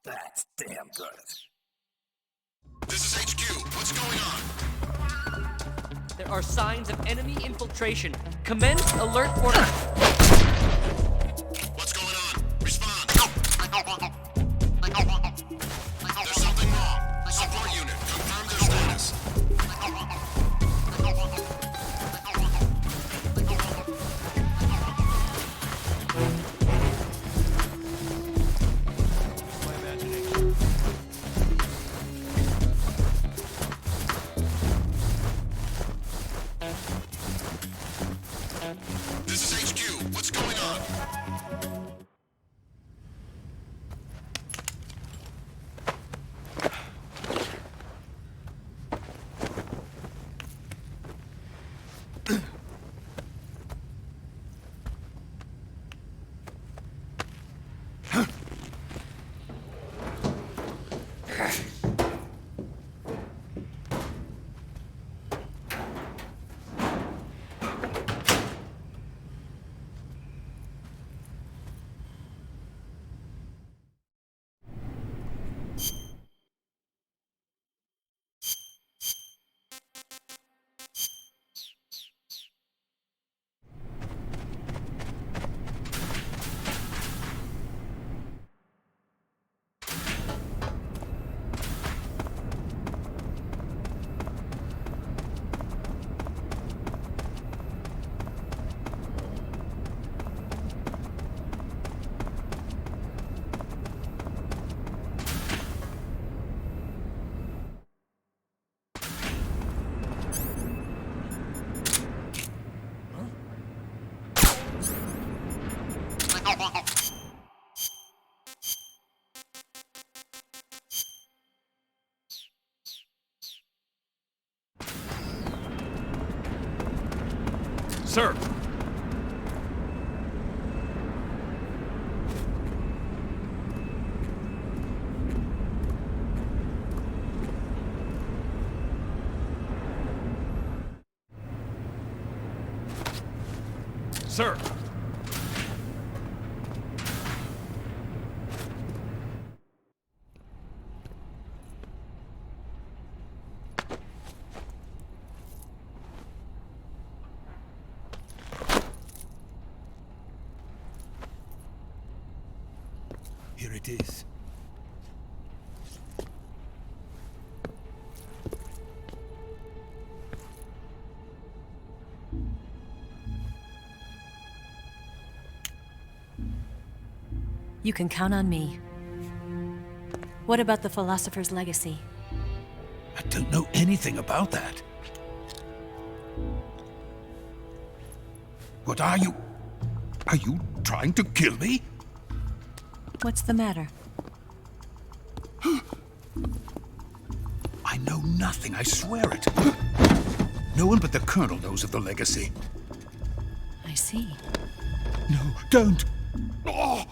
That's damn good. This is HQ. What's going on? There are signs of enemy infiltration. Commence alert order. What's going on? Respond. There's something wrong. Support unit, confirm their status. This is HQ. What's going on? Sir! Sir! Here it is. You can count on me. What about the philosopher's legacy? I don't know anything about that. What are you? Are you trying to kill me? What's the matter? I know nothing, I swear it. No one but the Colonel knows of the legacy. I see. No, don't! Oh.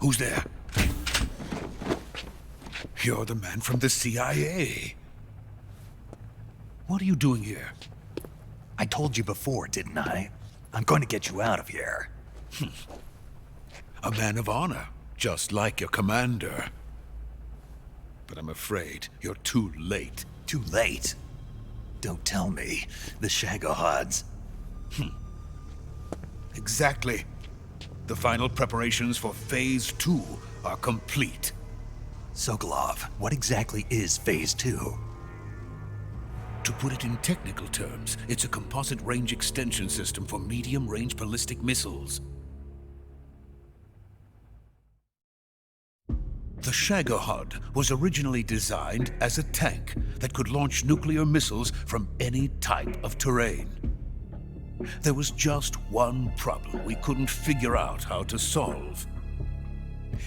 Who's there? You're the man from the CIA. What are you doing here? I told you before, didn't I? I'm going to get you out of here. A man of honor, just like your commander. But I'm afraid you're too late. Too late? Don't tell me. The Shagohods. Exactly. The final preparations for Phase 2 are complete. Sokolov, what exactly is Phase 2? To put it in technical terms, it's a composite range extension system for medium-range ballistic missiles. The Shagohod was originally designed as a tank that could launch nuclear missiles from any type of terrain. There was just one problem we couldn't figure out how to solve.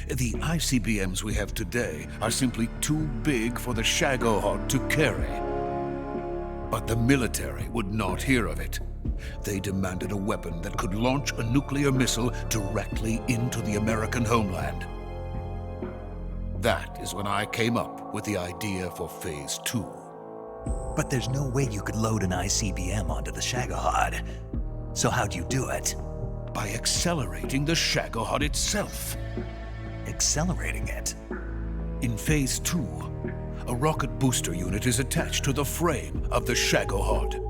The ICBMs we have today are simply too big for the Shagohod to carry. But the military would not hear of it. They demanded a weapon that could launch a nuclear missile directly into the American homeland. That is when I came up with the idea for Phase 2. But there's no way you could load an ICBM onto the Shagohod. So how'd you do it? By accelerating the Shagohod itself. Accelerating it? In Phase 2, a rocket booster unit is attached to the frame of the Shagohod.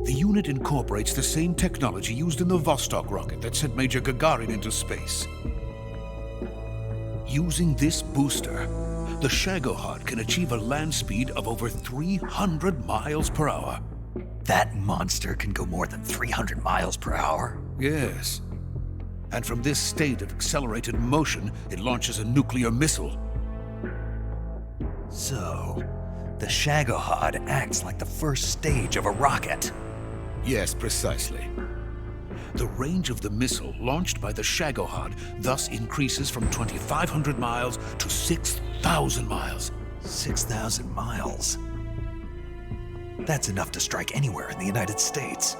The unit incorporates the same technology used in the Vostok rocket that sent Major Gagarin into space. Using this booster, the Shagohod can achieve a land speed of over 300 miles per hour. That monster can go more than 300 miles per hour? Yes. And from this state of accelerated motion, it launches a nuclear missile. So, the Shagohod acts like the first stage of a rocket. Yes, precisely. The range of the missile launched by the Shagohod thus increases from 2,500 miles to 6,000 miles. 6,000 miles? That's enough to strike anywhere in the United States.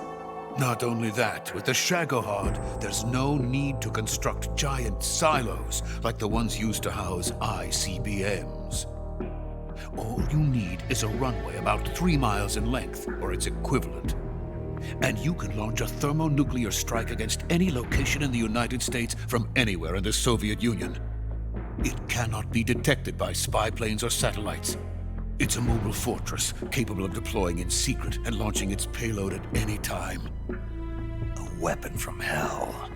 Not only that, with the Shagohod, there's no need to construct giant silos like the ones used to house ICBMs. All you need is a runway about 3 miles in length, or its equivalent. And you can launch a thermonuclear strike against any location in the United States from anywhere in the Soviet Union. It cannot be detected by spy planes or satellites. It's a mobile fortress capable of deploying in secret and launching its payload at any time. A weapon from hell.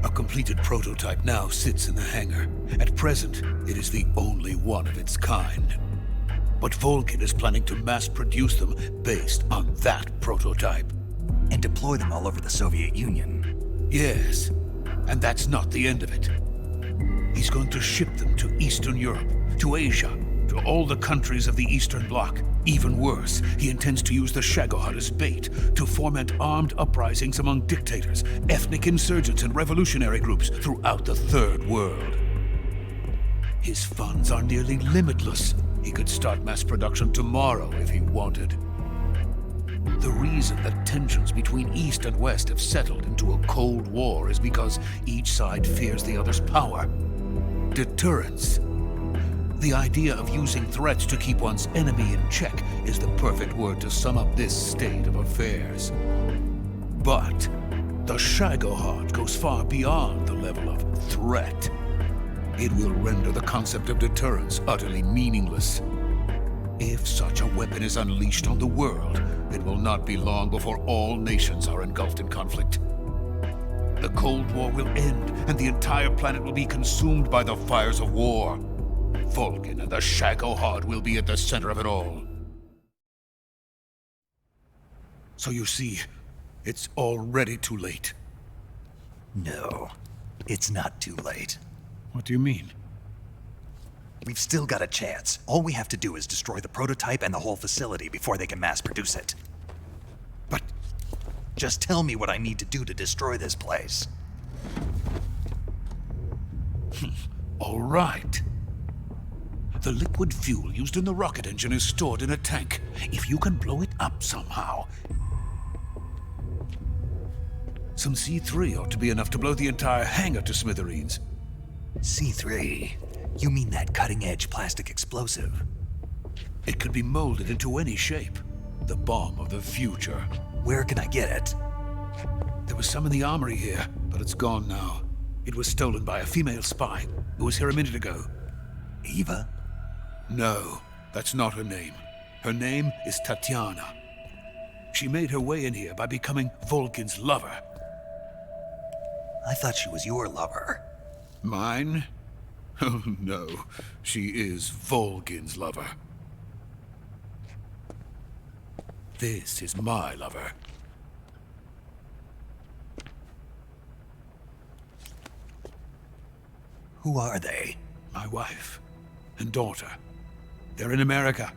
A completed prototype now sits in the hangar. At present, it is the only one of its kind. But Volgin is planning to mass produce them based on that prototype. And deploy them all over the Soviet Union. Yes, and that's not the end of it. He's going to ship them to Eastern Europe, to Asia, to all the countries of the Eastern Bloc. Even worse, he intends to use the Shagohod as bait to foment armed uprisings among dictators, ethnic insurgents, and revolutionary groups throughout the Third World. His funds are nearly limitless. He could start mass production tomorrow if he wanted. The reason that tensions between East and West have settled into a Cold War is because each side fears the other's power. Deterrence. The idea of using threats to keep one's enemy in check is the perfect word to sum up this state of affairs. But the Shagohod goes far beyond the level of threat. It will render the concept of deterrence utterly meaningless. If such a weapon is unleashed on the world, it will not be long before all nations are engulfed in conflict. The Cold War will end, and the entire planet will be consumed by the fires of war. Volgin and the Shagohod will be at the center of it all. So you see, it's already too late. No, it's not too late. What do you mean? We've still got a chance. All we have to do is destroy the prototype and the whole facility before they can mass produce it. But just tell me what I need to do to destroy this place. all right. The liquid fuel used in the rocket engine is stored in a tank. If you can blow it up somehow, some C3 ought to be enough to blow the entire hangar to smithereens. C3? You mean that cutting-edge plastic explosive? It could be molded into any shape. The bomb of the future. Where can I get it? There was some in the armory here, but it's gone now. It was stolen by a female spy who was here a minute ago. Eva? No, that's not her name. Her name is Tatiana. She made her way in here by becoming Volgin's lover. I thought she was your lover. Mine? Oh no, she is Volgin's lover. This is my lover. Who are they? My wife and daughter. They're in America.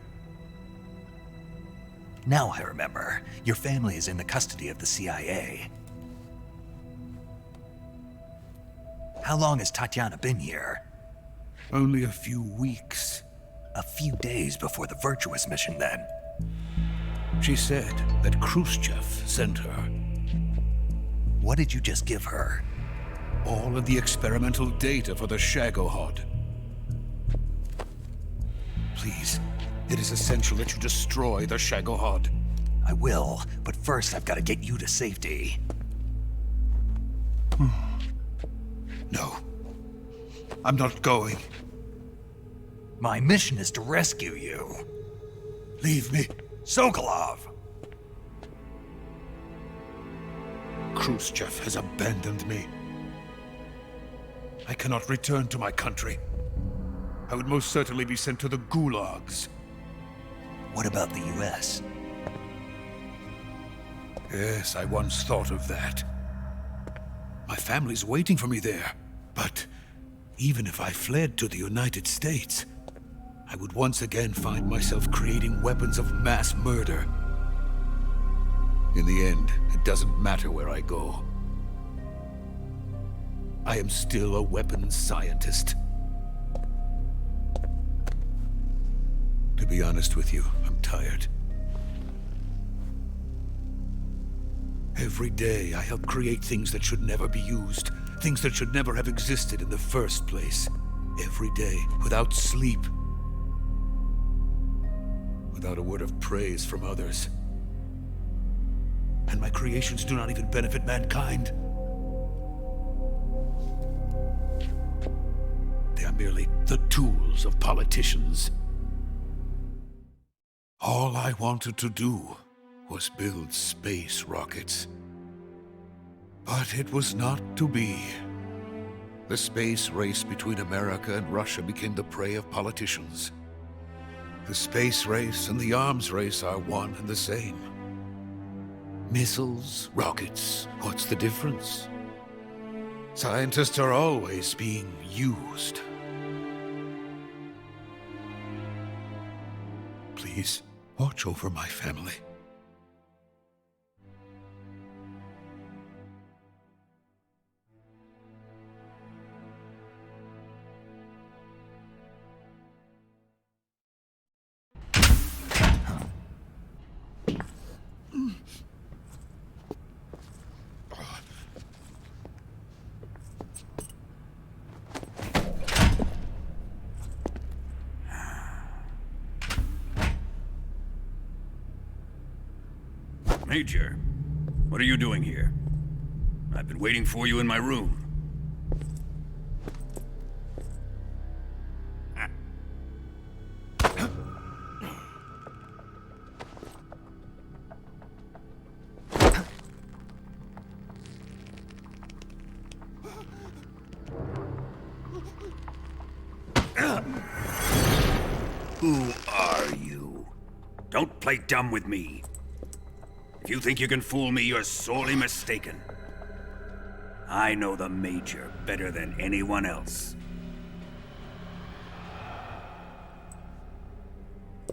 Now I remember. Your family is in the custody of the CIA. How long has Tatiana been here? Only a few weeks. A few days before the Virtuous mission, then. She said that Khrushchev sent her. What did you just give her? All of the experimental data for the Shagohod. Please, it is essential that you destroy the Shagohod. I will, but first I've got to get you to safety. No. I'm not going. My mission is to rescue you. Leave me. Sokolov! Khrushchev has abandoned me. I cannot return to my country. I would most certainly be sent to the gulags. What about the US? Yes, I once thought of that. My family's waiting for me there. But even if I fled to the United States, I would once again find myself creating weapons of mass murder. In the end, it doesn't matter where I go. I am still a weapons scientist. To be honest with you, I'm tired. Every day, I help create things that should never be used, things that should never have existed in the first place. Every day, without sleep. Without a word of praise from others. And my creations do not even benefit mankind. They are merely the tools of politicians. All I wanted to do was build space rockets. But it was not to be. The space race between America and Russia became the prey of politicians. The space race and the arms race are one and the same. Missiles, rockets, what's the difference? Scientists are always being used. Please, watch over my family. Major, what are you doing here? I've been waiting for you in my room. Who are you? Don't play dumb with me. If you think you can fool me, you're sorely mistaken. I know the Major better than anyone else.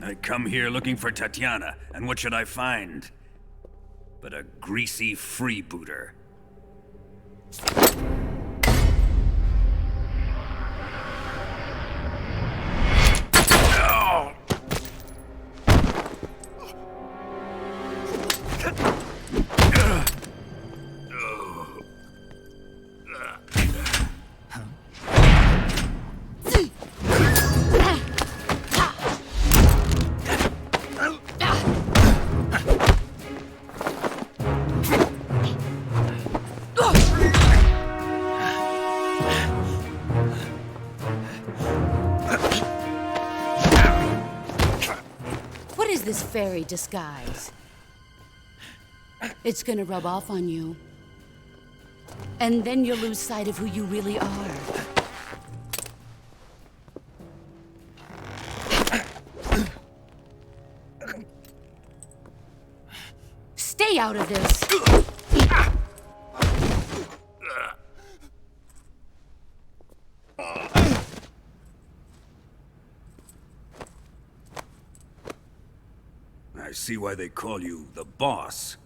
I come here looking for Tatiana, and what should I find? But a greasy freebooter. This fairy disguise. It's gonna rub off on you. And then you'll lose sight of who you really are. Stay out of this! I see why they call you the boss.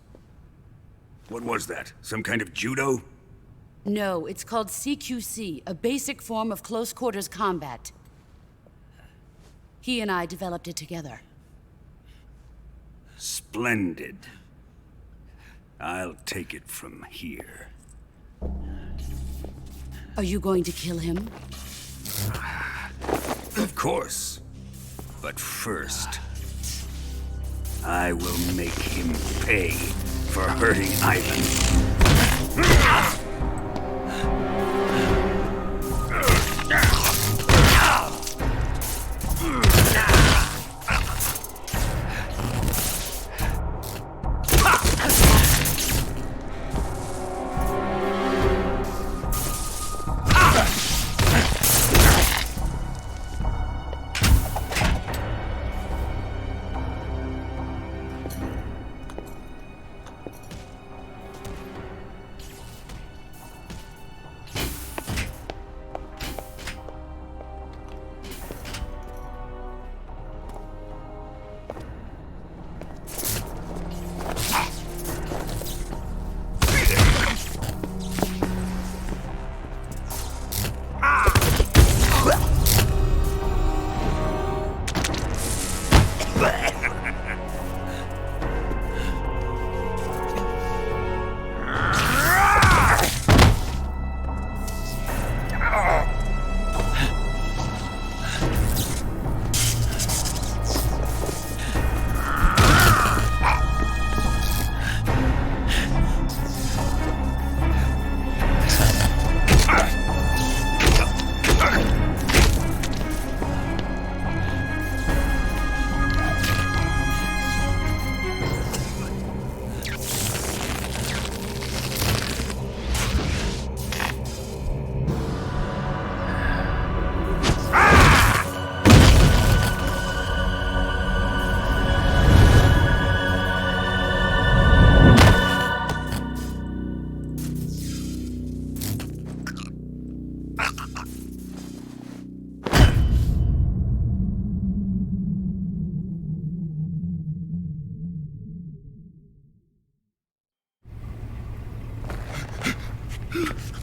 What was that? Some kind of judo? No, it's called CQC, a basic form of close quarters combat. He and I developed it together. Splendid. I'll take it from here. Are you going to kill him? Of course. But first, I will make him pay for hurting Ivan.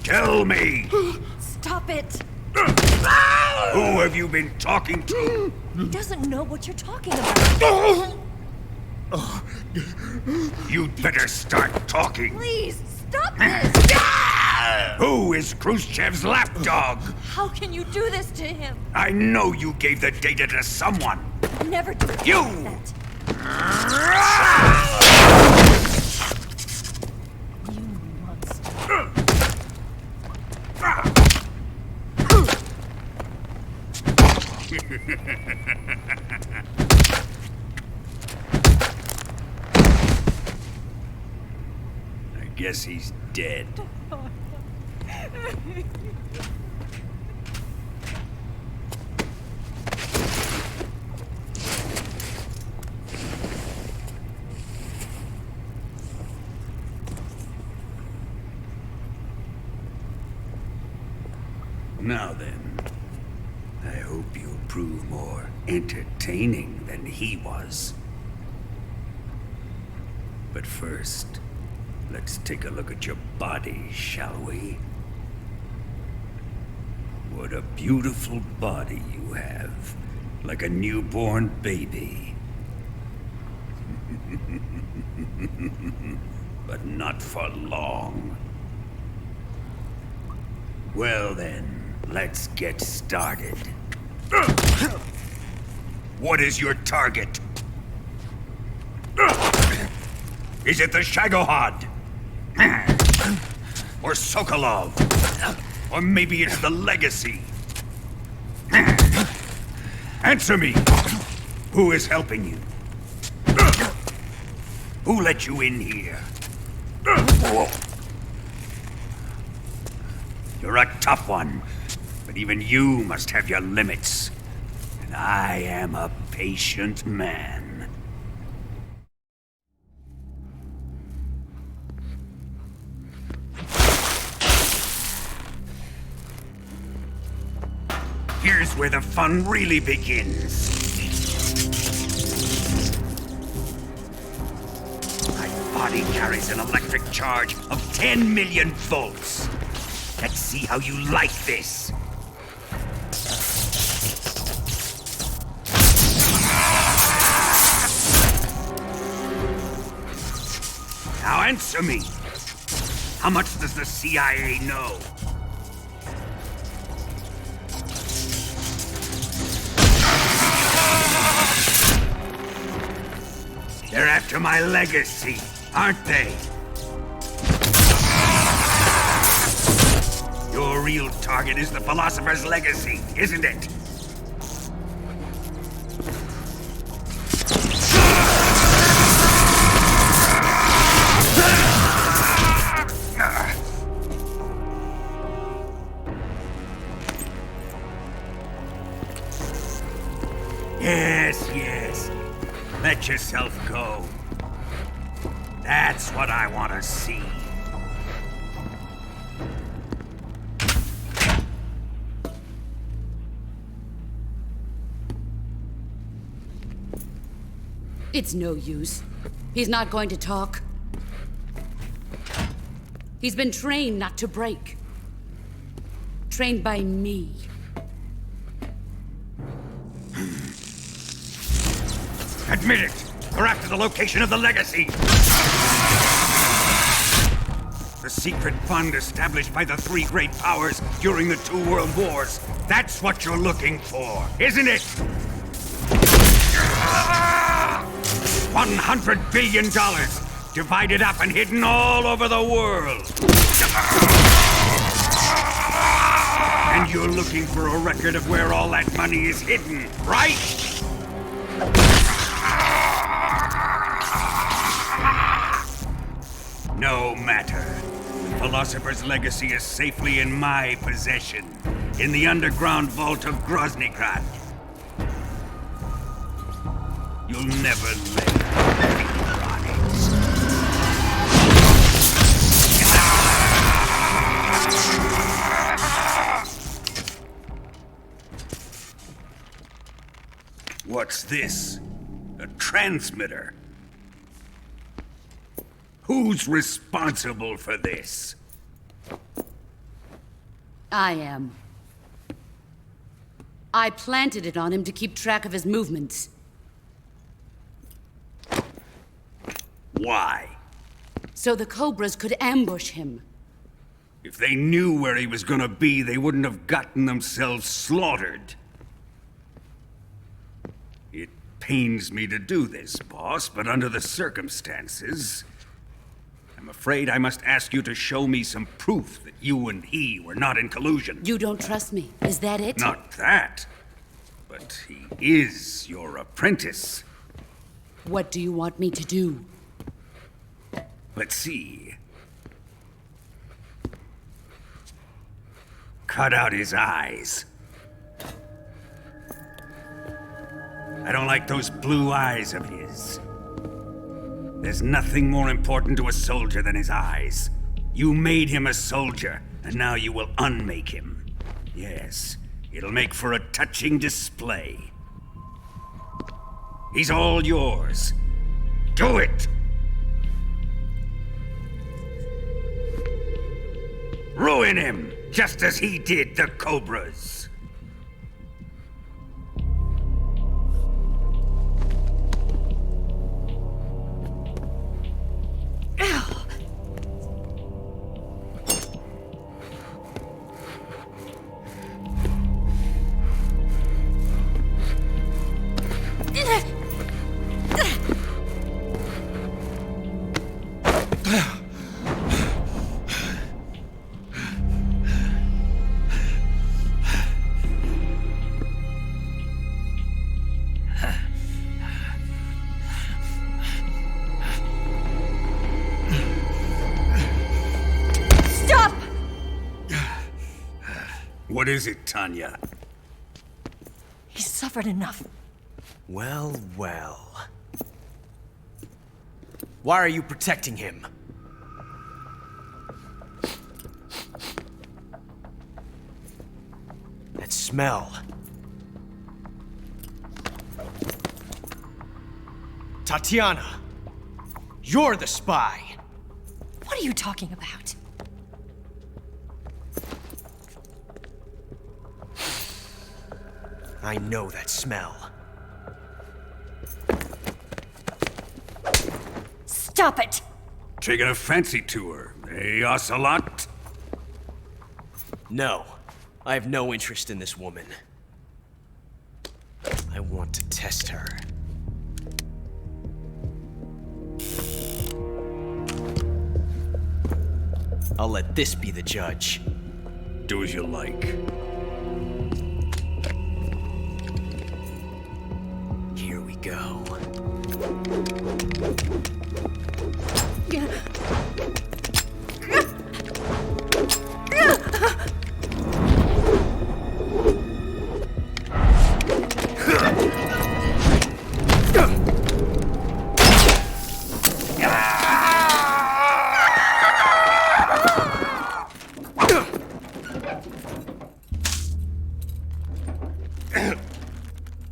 Tell me! Stop it! Who have you been talking to? He doesn't know what you're talking about. You'd better start talking. Please, stop this! Who is Khrushchev's lapdog? How can you do this to him? I know you gave the data to someone. Never do You! that. You monster. I guess he's dead. Now then, I hope you'll prove more entertaining than he was. But first, let's take a look at your body, shall we? What a beautiful body you have, like a newborn baby. But not for long. Well then, let's get started. What is your target? Is it the Shagohod? Or Sokolov? Or maybe it's the Legacy? Answer me! Who is helping you? Who let you in here? You're a tough one, but even you must have your limits. And I am a patient man. Here's where the fun really begins. carries an electric charge of 10 million volts. Let's see how you like this. Now answer me. How much does the CIA know? They're after my legacy, aren't they? Your real target is the Philosopher's legacy, isn't it? Yes. Let yourself go. That's what I want to see. It's no use. He's not going to talk. He's been trained not to break. Trained by me. Admit it! We're after the location of the legacy! The secret fund established by the three great powers during the 2 world wars. That's what you're looking for, isn't it? $100 billion, divided up and hidden all over the world. And you're looking for a record of where all that money is hidden, right? No matter. The Philosopher's legacy is safely in my possession, in the underground vault of Groznygrad. You'll never live, electronics. What's this? A transmitter? Who's responsible for this? I am. I planted it on him to keep track of his movements. Why? So the Cobras could ambush him. If they knew where he was gonna be, they wouldn't have gotten themselves slaughtered. It pains me to do this, boss, but under the circumstances, I'm afraid I must ask you to show me some proof that you and he were not in collusion. You don't trust me, is that it? Not that, but he is your apprentice. What do you want me to do? Let's see. Cut out his eyes. I don't like those blue eyes of his. There's nothing more important to a soldier than his eyes. You made him a soldier, and now you will unmake him. Yes, it'll make for a touching display. He's all yours. Do it! Ruin him, just as he did the Cobras. What is it, Tanya? He's suffered enough. Well. Why are you protecting him? That smell. Tatiana, you're the spy. What are you talking about? I know that smell. Stop it! Taking a fancy to her, eh, Ocelot? No. I have no interest in this woman. I want to test her. I'll let this be the judge. Do as you like. Here we go.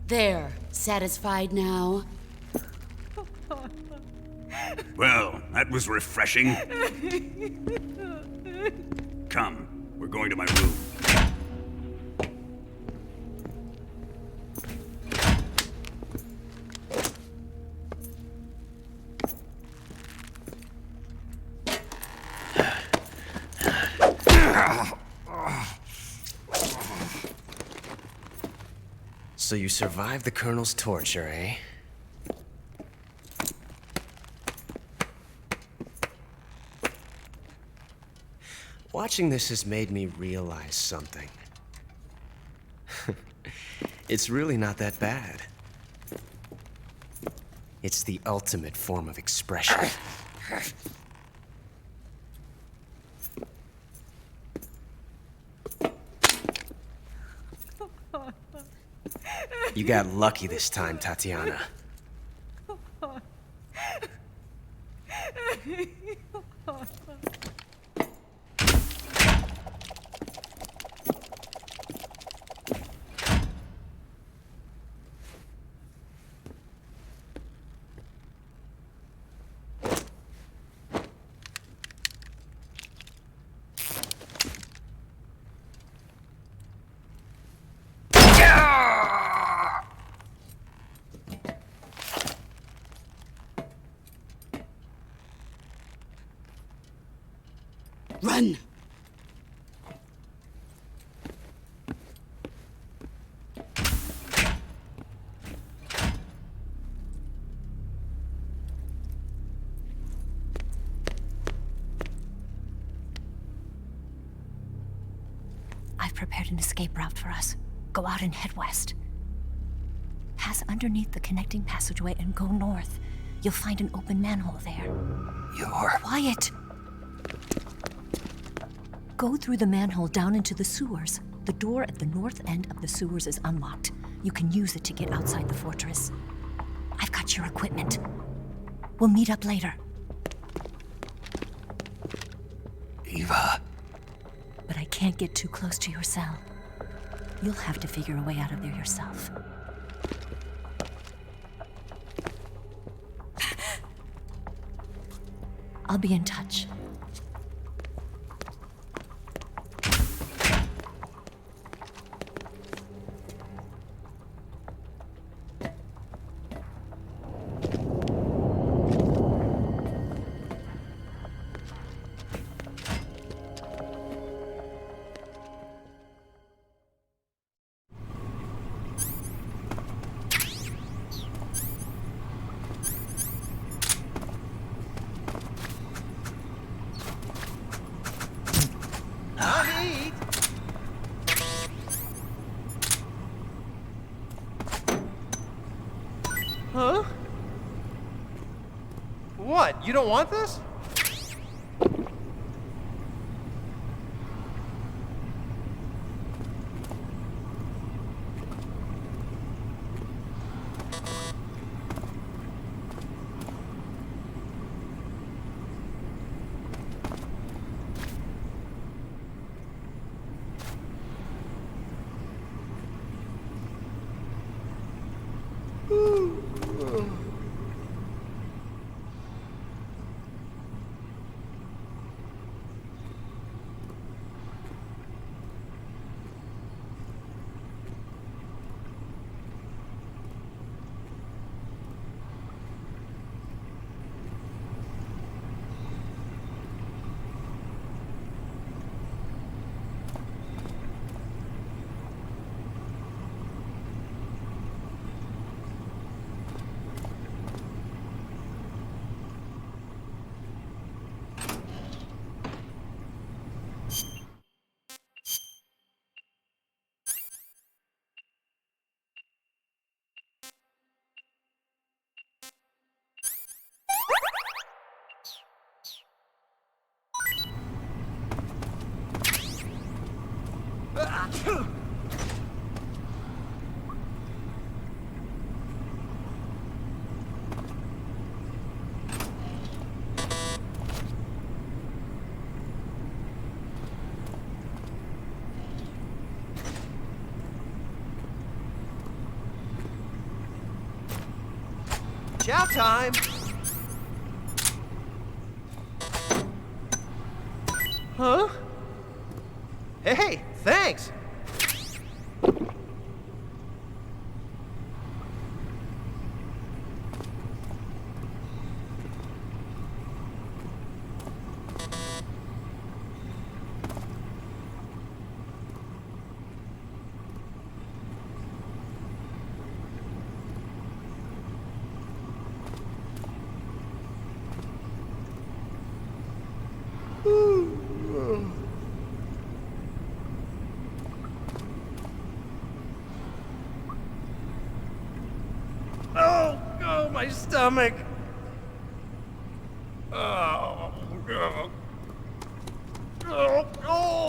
There. Satisfied now? Well, that was refreshing. Come, we're going to my room. So you survived the Colonel's torture, eh? Watching this has made me realize something. It's really not that bad. It's the ultimate form of expression. You got lucky this time, Tatiana. Run! I've prepared an escape route for us. Go out and head west. Pass underneath the connecting passageway and go north. You'll find an open manhole there. You're... Quiet! Go through the manhole down into the sewers. The door at the north end of the sewers is unlocked. You can use it to get outside the fortress. I've got your equipment. We'll meet up later. Eva... But I can't get too close to your cell. You'll have to figure a way out of there yourself. I'll be in touch. Huh? What? You don't want this? Chow time! Huh? Hey, thanks! Oh, my stomach. Oh,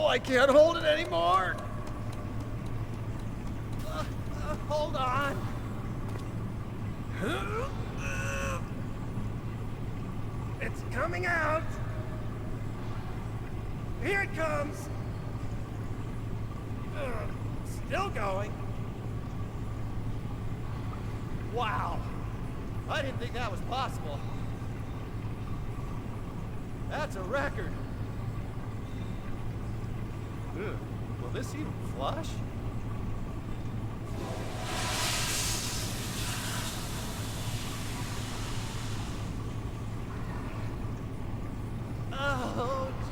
I can't hold it anymore. Hold on. It's coming out. Here it comes. Still going. Wow. I didn't think that was possible. That's a record. Ugh. Will this even flush? Oh, jeez.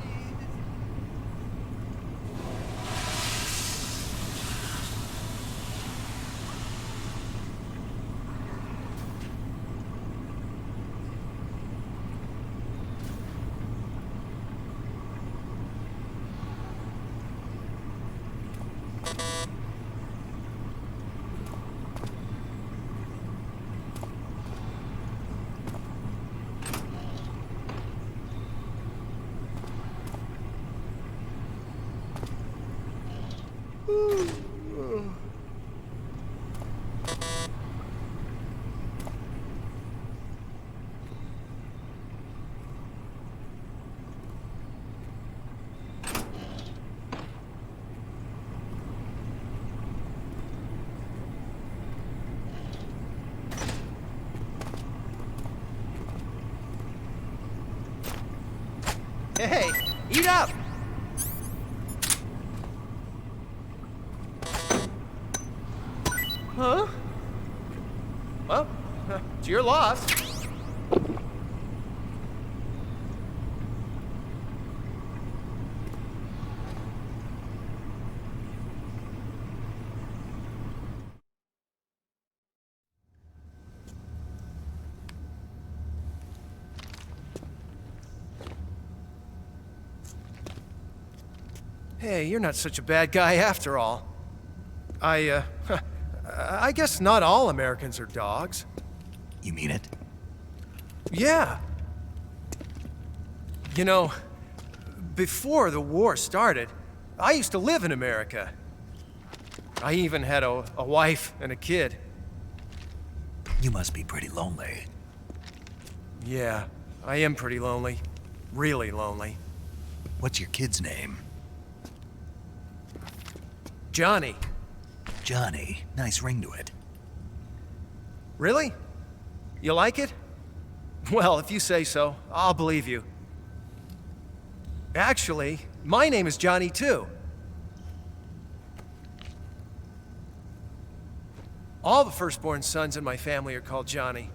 Hey, eat up! Huh? Well, it's your loss. Hey, you're not such a bad guy after all. I guess not all Americans are dogs. You mean it? Yeah. You know, before the war started, I used to live in America. I even had a wife and a kid. You must be pretty lonely. Yeah, I am pretty lonely. Really lonely. What's your kid's name? Johnny. Johnny. Nice ring to it. Really? You like it? Well, if you say so, I'll believe you. Actually, my name is Johnny too. All the firstborn sons in my family are called Johnny.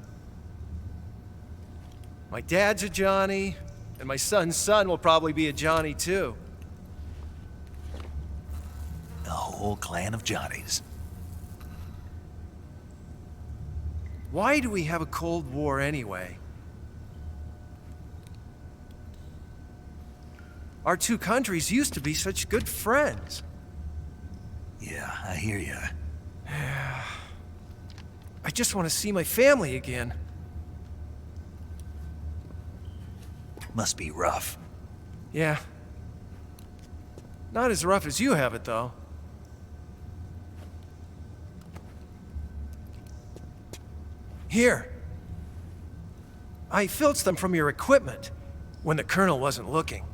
My dad's a Johnny, and my son's son will probably be a Johnny too. A whole clan of Johnnies. Why do we have a Cold War anyway? Our two countries used to be such good friends. Yeah, I hear ya. I just want to see my family again. Must be rough. Yeah. Not as rough as you have it, though. Here. I filched them from your equipment when the Colonel wasn't looking.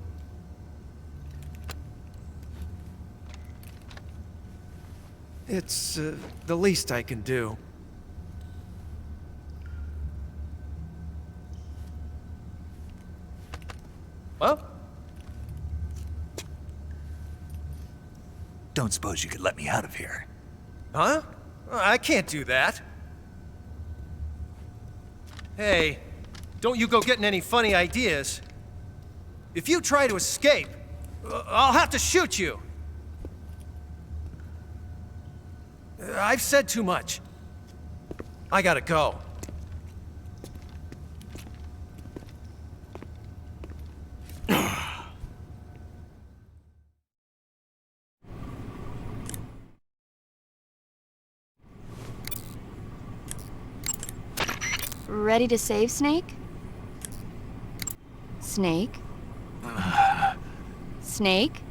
It's the least I can do. Huh? Don't suppose you could let me out of here? Huh? I can't do that. Hey, don't you go getting any funny ideas. If you try to escape, I'll have to shoot you. I've said too much. I gotta go. Ready to save, Snake? Snake? Snake?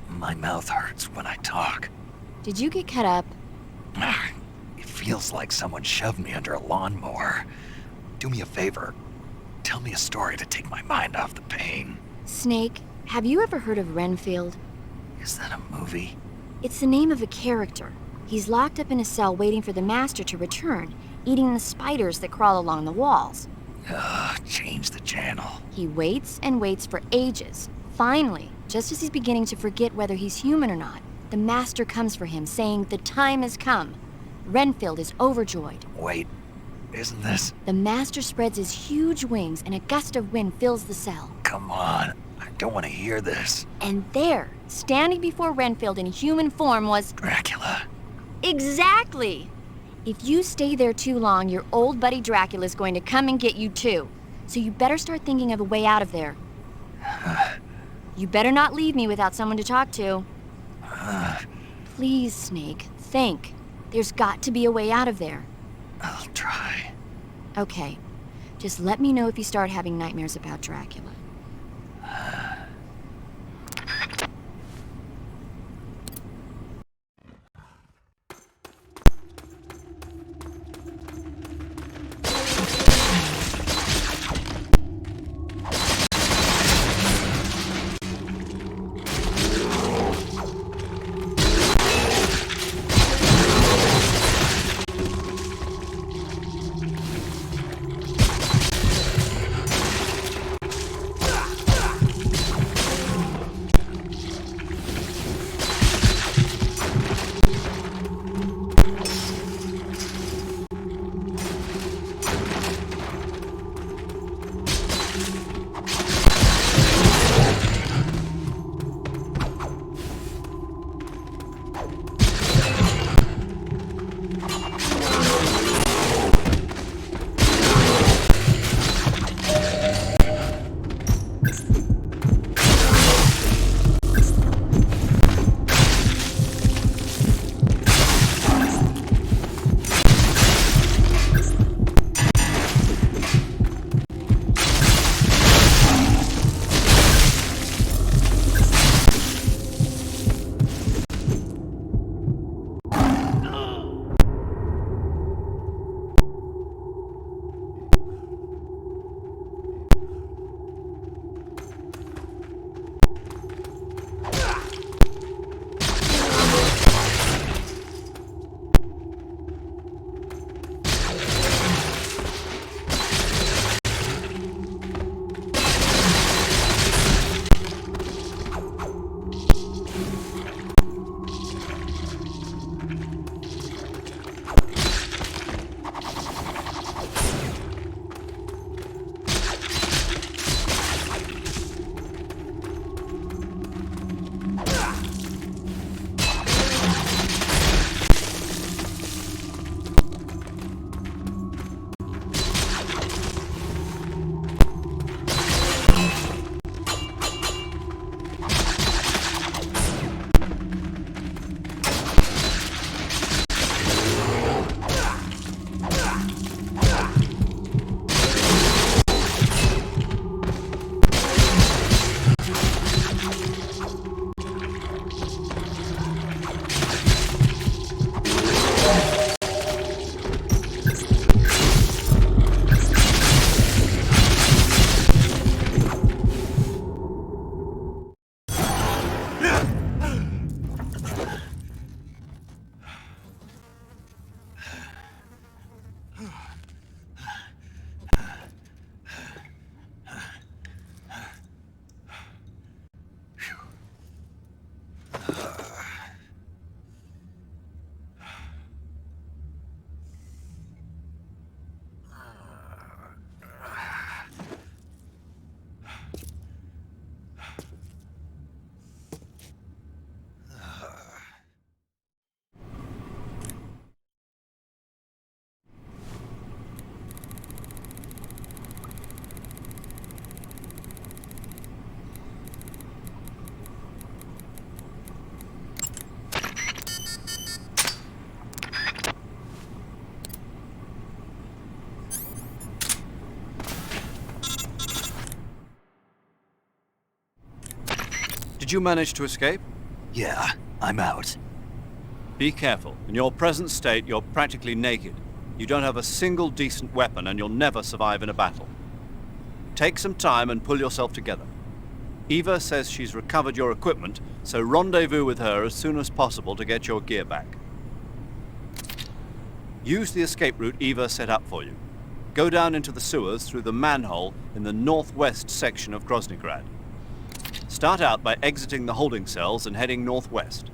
My mouth hurts when I talk. Did you get cut up? It feels like someone shoved me under a lawnmower. Do me a favor. Tell me a story to take my mind off the pain. Snake, have you ever heard of Renfield? Is that a movie? It's the name of a character. He's locked up in a cell waiting for the master to return, eating the spiders that crawl along the walls. Change the channel. He waits and waits for ages. Finally, just as he's beginning to forget whether he's human or not, the master comes for him, saying the time has come. Renfield is overjoyed. Wait, isn't this? The master spreads his huge wings and a gust of wind fills the cell. Come on, I don't want to hear this. And there, standing before Renfield in human form was... Dracula. Exactly! If you stay there too long, your old buddy Dracula's going to come and get you too. So you better start thinking of a way out of there. You better not leave me without someone to talk to. Please, Snake, think. There's got to be a way out of there. I'll try. Okay. Just let me know if you start having nightmares about Dracula. Did you manage to escape? Yeah, I'm out. Be careful. In your present state, you're practically naked. You don't have a single decent weapon, and you'll never survive in a battle. Take some time and pull yourself together. Eva says she's recovered your equipment, so rendezvous with her as soon as possible to get your gear back. Use the escape route Eva set up for you. Go down into the sewers through the manhole in the northwest section of Groznygrad. Start out by exiting the holding cells and heading northwest.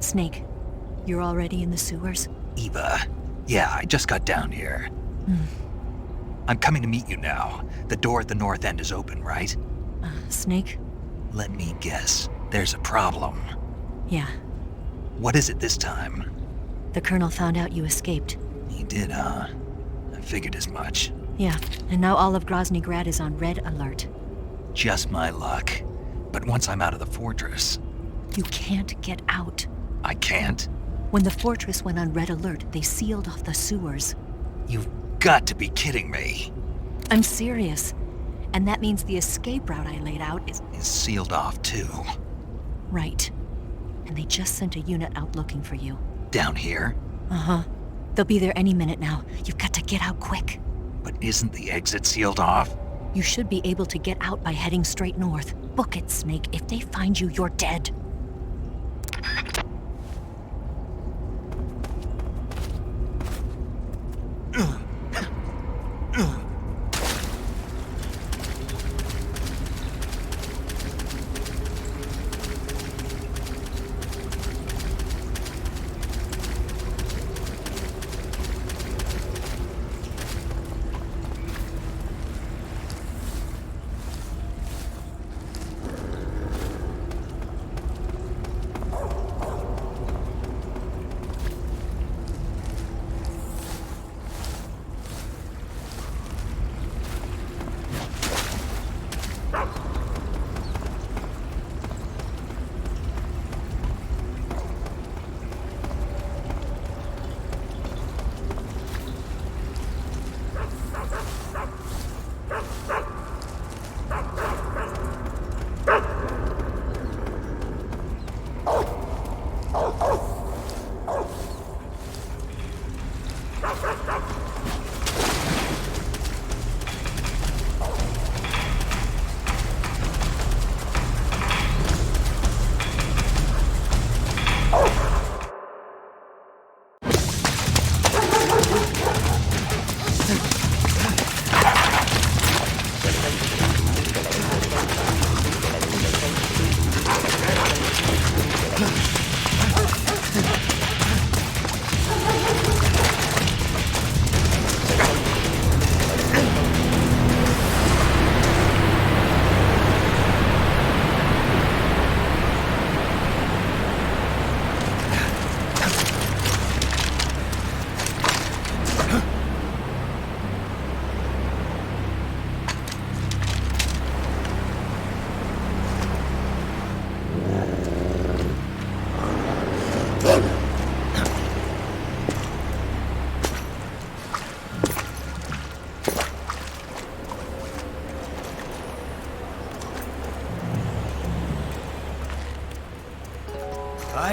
Snake, you're already in the sewers? Eva. Yeah, I just got down here. I'm coming to meet you now. The door at the north end is open, right? Snake? Let me guess. There's a problem. Yeah. What is it this time? The Colonel found out you escaped. He did, huh? I figured as much. Yeah, and now all of Groznygrad is on red alert. Just my luck. But once I'm out of the fortress... You can't get out. I can't? When the fortress went on red alert, they sealed off the sewers. You've got to be kidding me. I'm serious. And that means the escape route I laid out is sealed off, too. Right. And they just sent a unit out looking for you. Down here? Uh-huh. They'll be there any minute now. You've got to get out quick. But isn't the exit sealed off? You should be able to get out by heading straight north. Book it, Snake. If they find you, you're dead.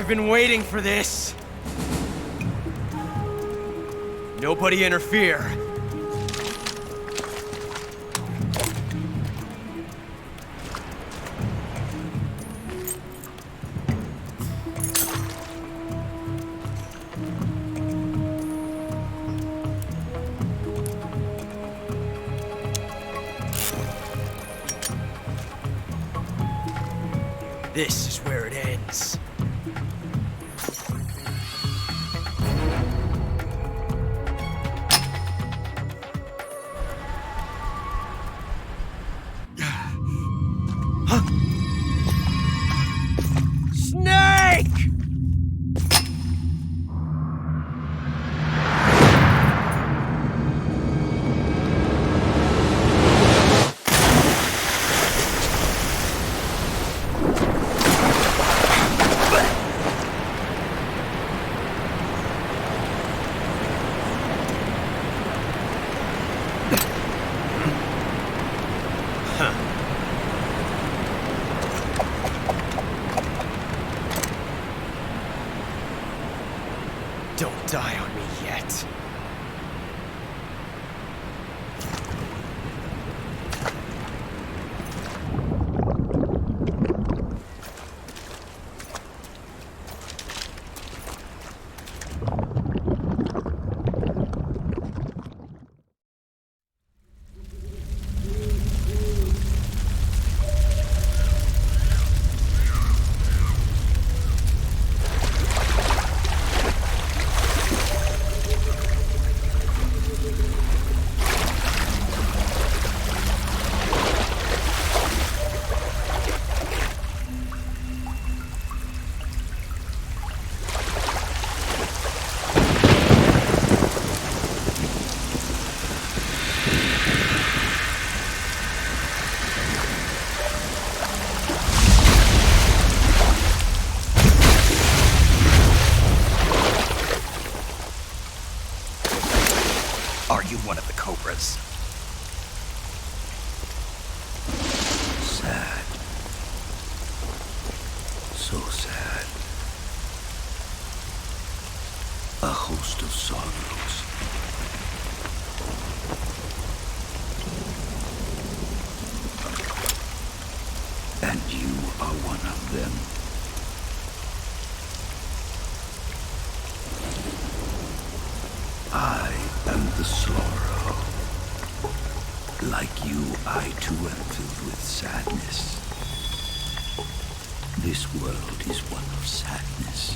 I've been waiting for this. Nobody interfere. This is where it ends. Snake! Don't die on me yet. Are you one of the Cobras? Sad. So sad. A host of sorrows. And you are one of them. I am the sorrow. Like you, I too am filled with sadness. This world is one of sadness.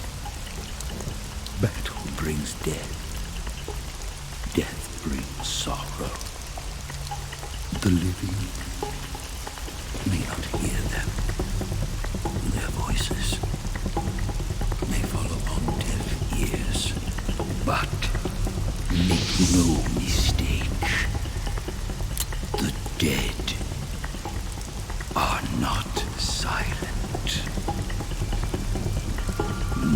Battle brings death. Death brings sorrow. The living may not hear them. Their voices may fall upon deaf ears. But make no mistake, the dead are not silent.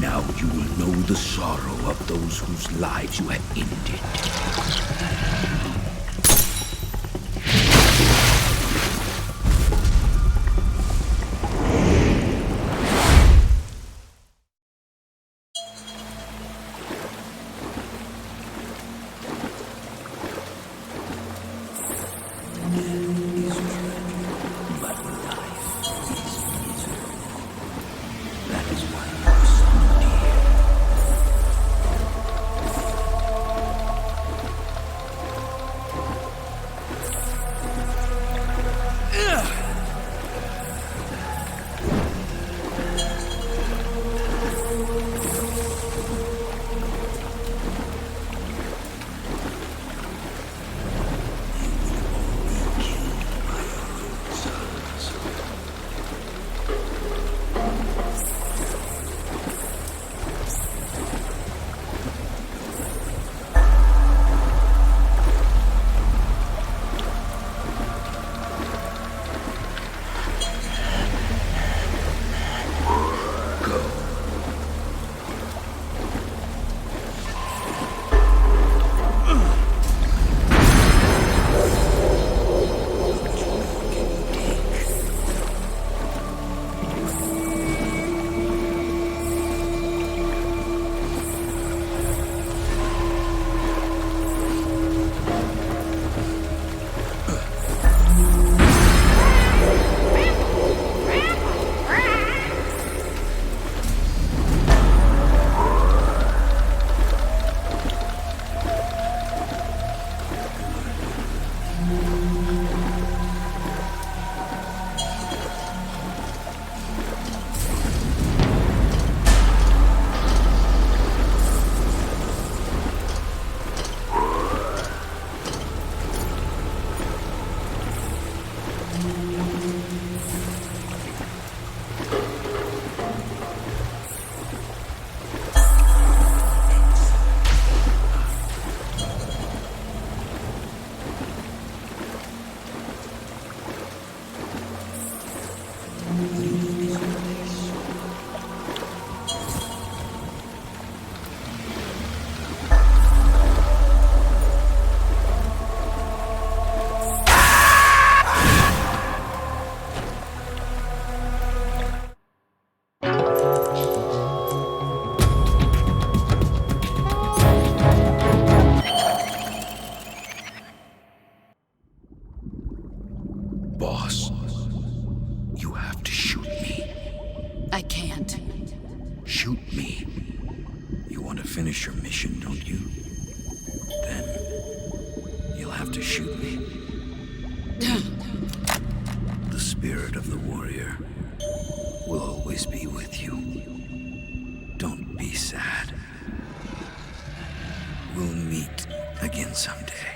Now you will know the sorrow of those whose lives you have ended. boss. You have to shoot me. I can't. Shoot me. You want to finish your mission, don't you? Then you'll have to shoot me. The spirit of the warrior will always be with you. Don't be sad. We'll meet again someday.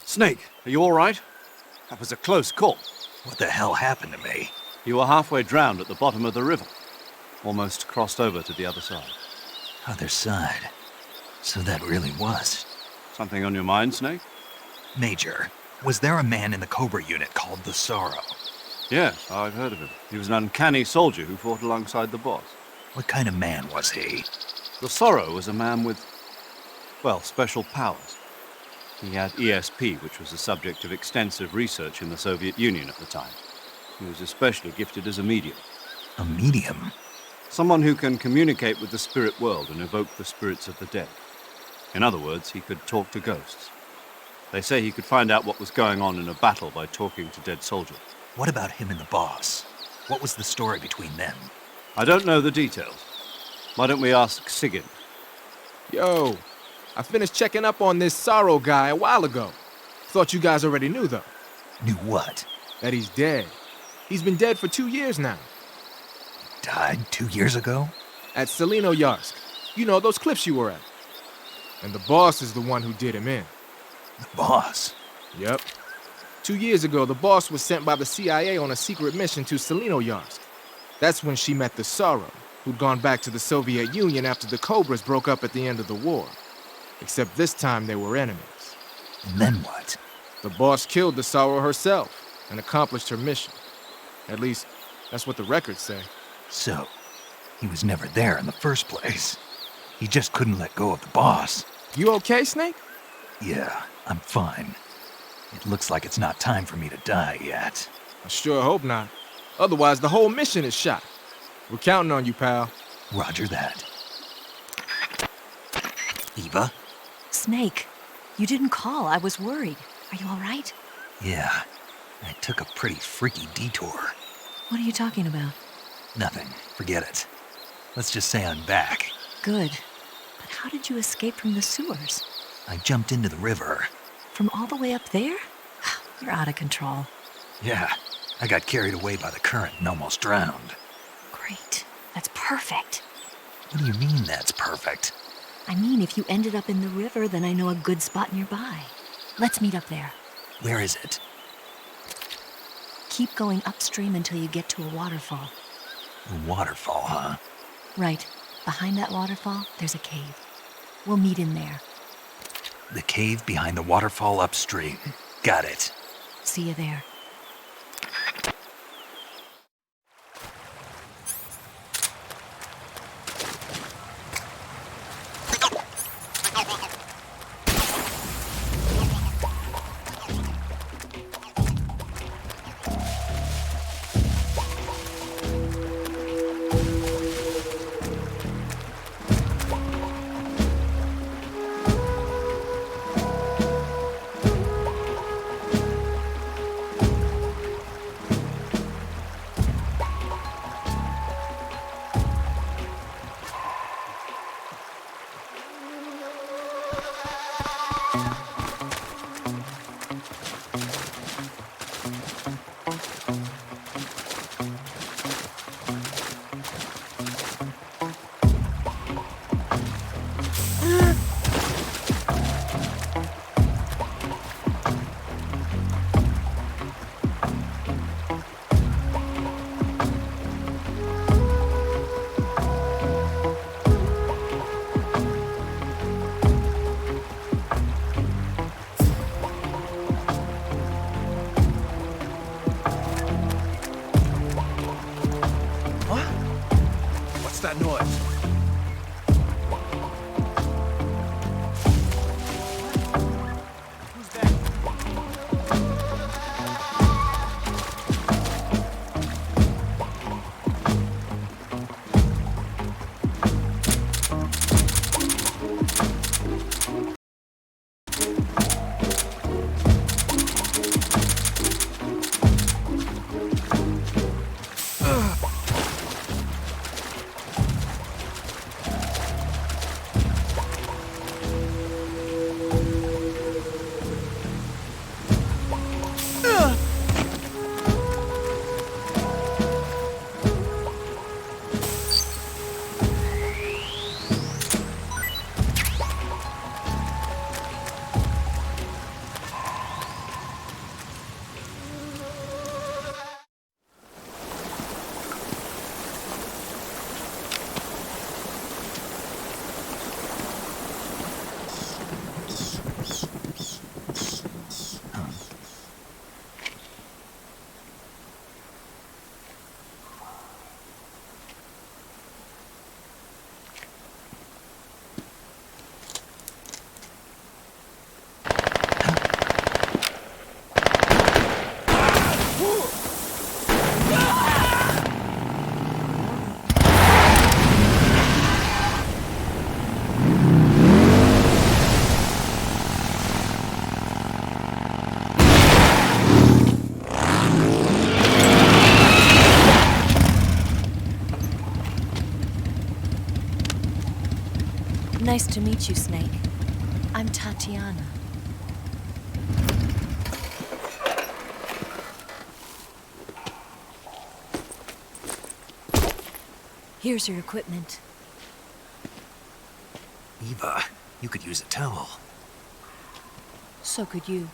Snake, are you all right? That was a close call. What the hell happened to me? You were halfway drowned at the bottom of the river. Almost crossed over to the other side. Other side. So that really was. Something on your mind, Snake? Major, was there a man in the Cobra unit called the Sorrow? Yes, I've heard of him. He was an uncanny soldier who fought alongside the boss. What kind of man was he? The Sorrow was a man with, well, special powers. He had ESP, which was the subject of extensive research in the Soviet Union at the time. He was especially gifted as a medium. A medium? Someone who can communicate with the spirit world and evoke the spirits of the dead. In other words, he could talk to ghosts. They say he could find out what was going on in a battle by talking to dead soldiers. What about him and the boss? What was the story between them? I don't know the details. Why don't we ask Sigyn? Yo, I finished checking up on this Sorrow guy a while ago. Thought you guys already knew, though. Knew what? That he's dead. He's been dead for 2 years now. Died 2 years ago? At Selino-Yarsk. You know, those cliffs you were at. And the boss is the one who did him in. The boss? Yep. 2 years ago, the boss was sent by the CIA on a secret mission to Selino-Yarsk. That's when she met the Sorrow, who'd gone back to the Soviet Union after the Cobras broke up at the end of the war. Except this time they were enemies. And then what? The boss killed the Sorrow herself and accomplished her mission. At least, that's what the records say. So, he was never there in the first place. He just couldn't let go of the boss. You okay, Snake? Yeah, I'm fine. It looks like it's not time for me to die yet. I sure hope not. Otherwise, the whole mission is shot. We're counting on you, pal. Roger that. Eva? Snake, you didn't call. I was worried. Are you all right? Yeah, I took a pretty freaky detour. What are you talking about? Nothing. Forget it. Let's just say I'm back. Good. But how did you escape from the sewers? I jumped into the river. From all the way up there? You're out of control. Yeah, I got carried away by the current and almost drowned. Great. That's perfect. What do you mean that's perfect? I mean, if you ended up in the river, then I know a good spot nearby. Let's meet up there. Where is it? Keep going upstream until you get to a waterfall. A waterfall, huh? Right. Behind that waterfall, there's a cave. We'll meet in there. The cave behind the waterfall upstream. Got it. See you there. What's that noise? Nice to meet you, Snake. I'm Tatiana. Here's your equipment. Eva, you could use a towel. So could you.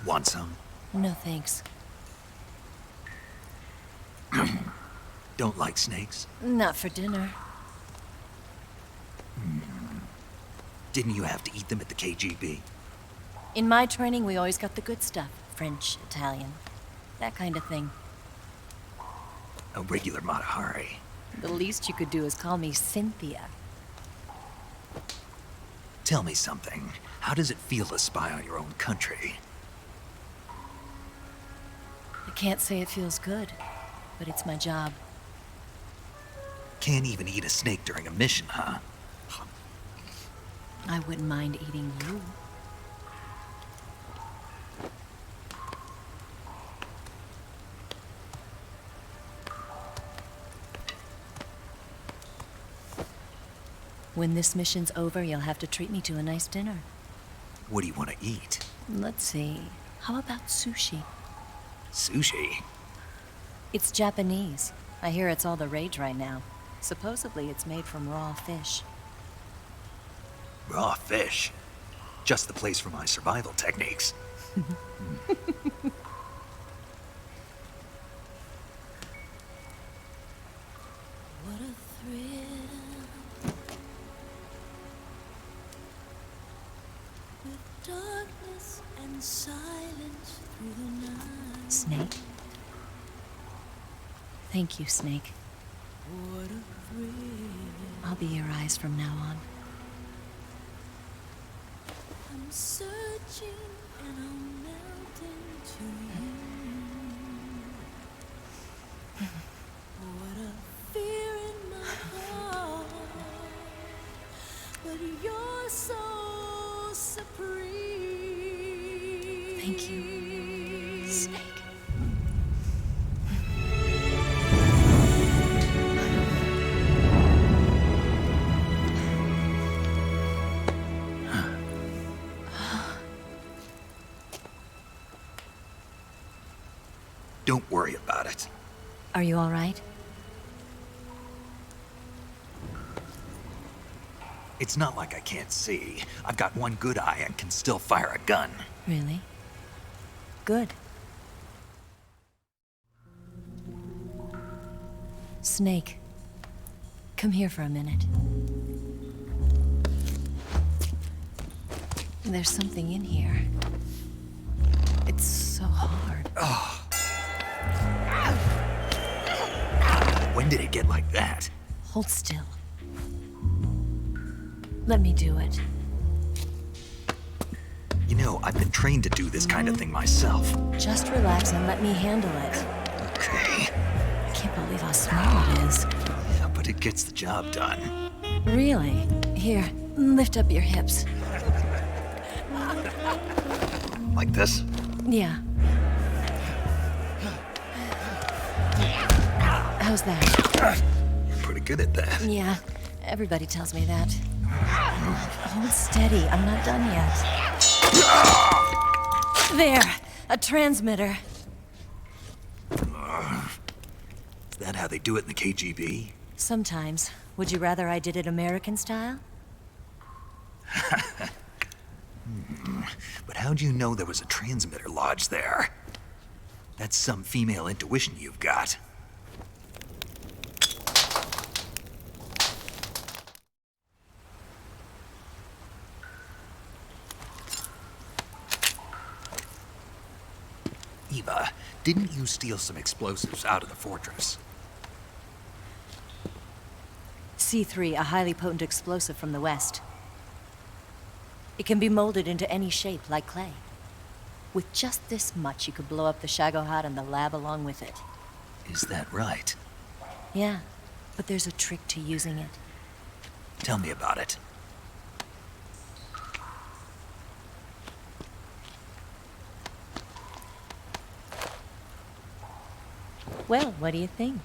Want some? No thanks. Don't like snakes? Not for dinner. Didn't you have to eat them at the KGB? In my training, we always got the good stuff. French, Italian, that kind of thing. A regular Matahari. The least you could do is call me Cynthia. Tell me something. How does it feel to spy on your own country? I can't say it feels good, but it's my job. Can't even eat a snake during a mission, huh? I wouldn't mind eating you. When this mission's over, you'll have to treat me to a nice dinner. What do you want to eat? Let's see. How about sushi? Sushi? It's Japanese. I hear it's all the rage right now. Supposedly, it's made from raw fish. Raw fish? Just the place for my survival techniques. What a thrill. With darkness and silence through the night. Snake? Thank you, Snake. What a thrill. I'll be your eyes from now on. I'm searching and I'll melt into you. What a fear in my heart, but you're so supreme. Thank you, Snake. Don't worry about it. Are you all right? It's not like I can't see. I've got one good eye and can still fire a gun. Really? Good. Snake, come here for a minute. There's something in here. It's so hard. Oh. When did it get like that? Hold still. Let me do it. You know, I've been trained to do this kind of thing myself. Just relax and let me handle it. Okay. I can't believe how small it is. Yeah, but it gets the job done. Really? Here, lift up your hips. Like this? Yeah. How's that? You're pretty good at that. Yeah, everybody tells me that. Hold steady, I'm not done yet. There, a transmitter. Is that how they do it in the KGB? Sometimes. Would you rather I did it American style? But how'd you know there was a transmitter lodged there? That's some female intuition you've got. Eva, didn't you steal some explosives out of the fortress? C3, a highly potent explosive from the west. It can be molded into any shape, like clay. With just this much, you could blow up the Shagohod and the lab along with it. Is that right? Yeah, but there's a trick to using it. Tell me about it. Well, what do you think?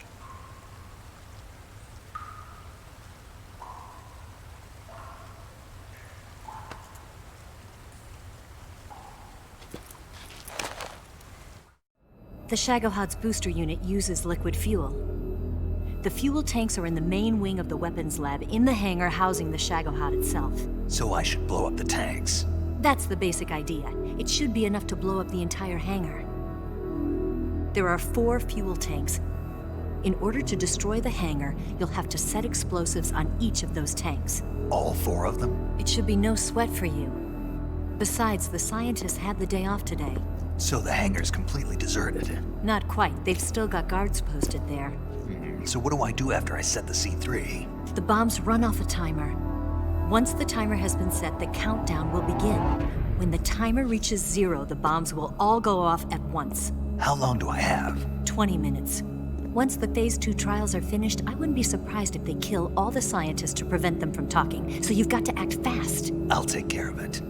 The Shagohod's booster unit uses liquid fuel. The fuel tanks are in the main wing of the weapons lab in the hangar housing the Shagohod itself. So I should blow up the tanks. That's the basic idea. It should be enough to blow up the entire hangar. There are 4 fuel tanks. In order to destroy the hangar, you'll have to set explosives on each of those tanks. All 4 of them? It should be no sweat for you. Besides, the scientists had the day off today. So the hangar's completely deserted. Not quite. They've still got guards posted there. So what do I do after I set the C3? The bombs run off a timer. Once the timer has been set, the countdown will begin. When the timer reaches 0, the bombs will all go off at once. How long do I have? 20 minutes. Once the Phase 2 trials are finished, I wouldn't be surprised if they kill all the scientists to prevent them from talking. So you've got to act fast. I'll take care of it.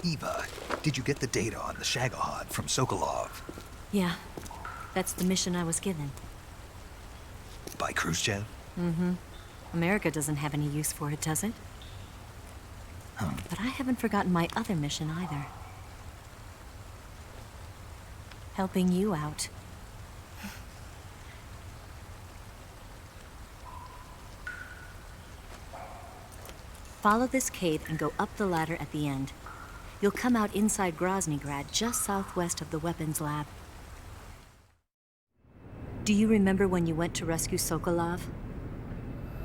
Eva, did you get the data on the Shagohod from Sokolov? Yeah, that's the mission I was given. By Khrushchev? Mm-hmm. America doesn't have any use for it, does it? But I haven't forgotten my other mission either. Helping you out. Follow this cave and go up the ladder at the end. You'll come out inside Groznygrad, just southwest of the weapons lab. Do you remember when you went to rescue Sokolov?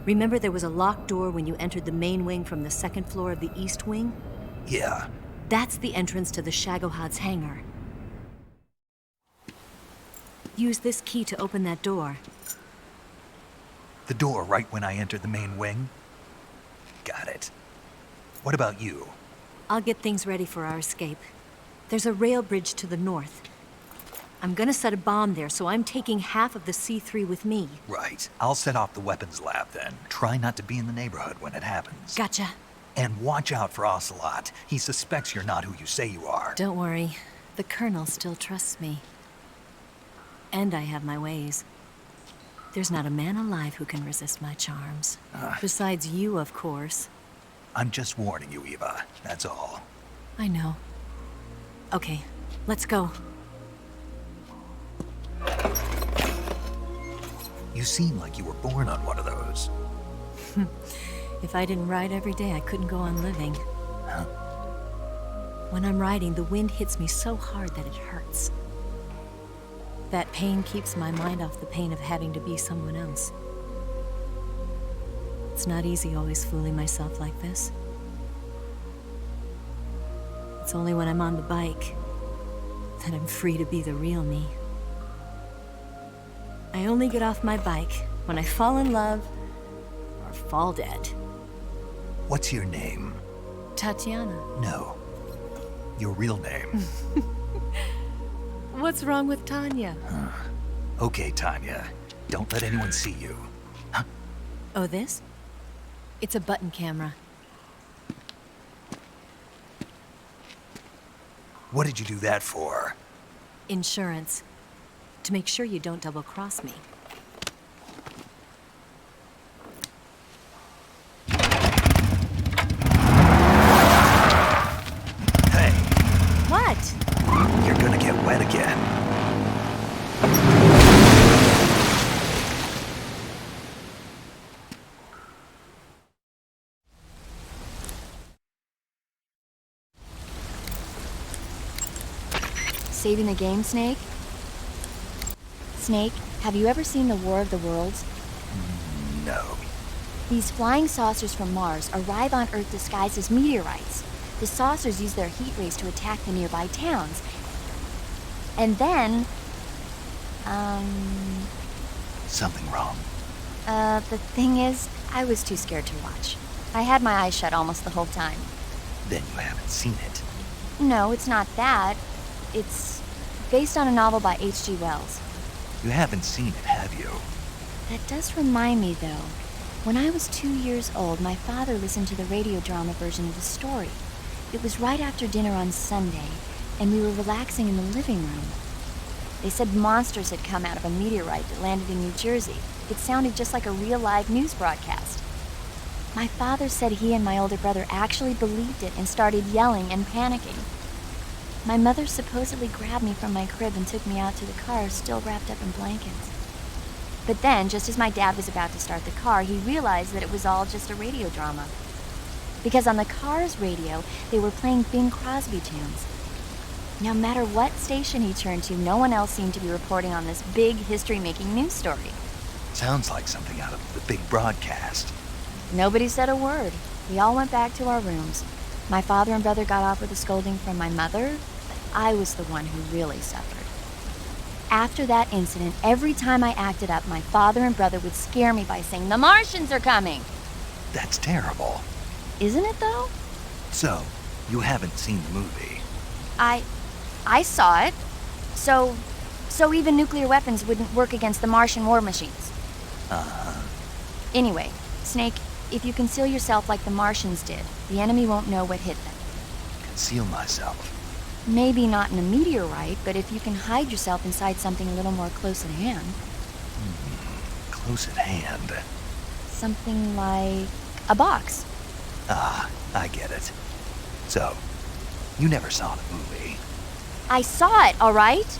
Remember there was a locked door when you entered the main wing from the 2nd floor of the east wing? Yeah. That's the entrance to the Shagohod's hangar. Use this key to open that door. The door right when I entered the main wing? Got it. What about you? I'll get things ready for our escape. There's a rail bridge to the north. I'm gonna set a bomb there, so I'm taking half of the C3 with me. Right. I'll set off the weapons lab then. Try not to be in the neighborhood when it happens. Gotcha. And watch out for Ocelot. He suspects you're not who you say you are. Don't worry. The Colonel still trusts me. And I have my ways. There's not a man alive who can resist my charms. Besides you, of course. I'm just warning you, Eva. That's all. I know. Okay, let's go. You seem like you were born on one of those. If I didn't ride every day, I couldn't go on living. Huh? When I'm riding, the wind hits me so hard that it hurts. That pain keeps my mind off the pain of having to be someone else. It's not easy always fooling myself like this. It's only when I'm on the bike that I'm free to be the real me. I only get off my bike when I fall in love or fall dead. What's your name? Tatiana. No. Your real name. What's wrong with Tanya? Okay, Tanya. Don't let anyone see you. Huh? Oh, this? It's a button camera. What did you do that for? Insurance. To make sure you don't double-cross me. Hey. What? You're gonna get wet again. Saving the game, Snake? Snake, have you ever seen the War of the Worlds? No. These flying saucers from Mars arrive on Earth disguised as meteorites. The saucers use their heat rays to attack the nearby towns. And then... Something wrong. The thing is, I was too scared to watch. I had my eyes shut almost the whole time. Then you haven't seen it. No, it's not that. It's based on a novel by H.G. Wells. You haven't seen it, have you? That does remind me, though. When I was 2 years old, my father listened to the radio drama version of the story. It was right after dinner on Sunday, and we were relaxing in the living room. They said monsters had come out of a meteorite that landed in New Jersey. It sounded just like a real live news broadcast. My father said he and my older brother actually believed it and started yelling and panicking. My mother supposedly grabbed me from my crib and took me out to the car, still wrapped up in blankets. But then, just as my dad was about to start the car, he realized that it was all just a radio drama. Because on the car's radio, they were playing Bing Crosby tunes. No matter what station he turned to, no one else seemed to be reporting on this big history-making news story. Sounds like something out of the big broadcast. Nobody said a word. We all went back to our rooms. My father and brother got off with a scolding from my mother, but I was the one who really suffered. After that incident, every time I acted up, my father and brother would scare me by saying, "The Martians are coming!" That's terrible. Isn't it, though? So, you haven't seen the movie? I saw it. So even nuclear weapons wouldn't work against the Martian war machines. Uh-huh. Anyway, Snake, if you conceal yourself like the Martians did, the enemy won't know what hit them. Conceal myself? Maybe not in a meteorite, but if you can hide yourself inside something a little more close at hand. Close at hand? Something like a box. Ah, I get it. So, you never saw the movie? I saw it, all right?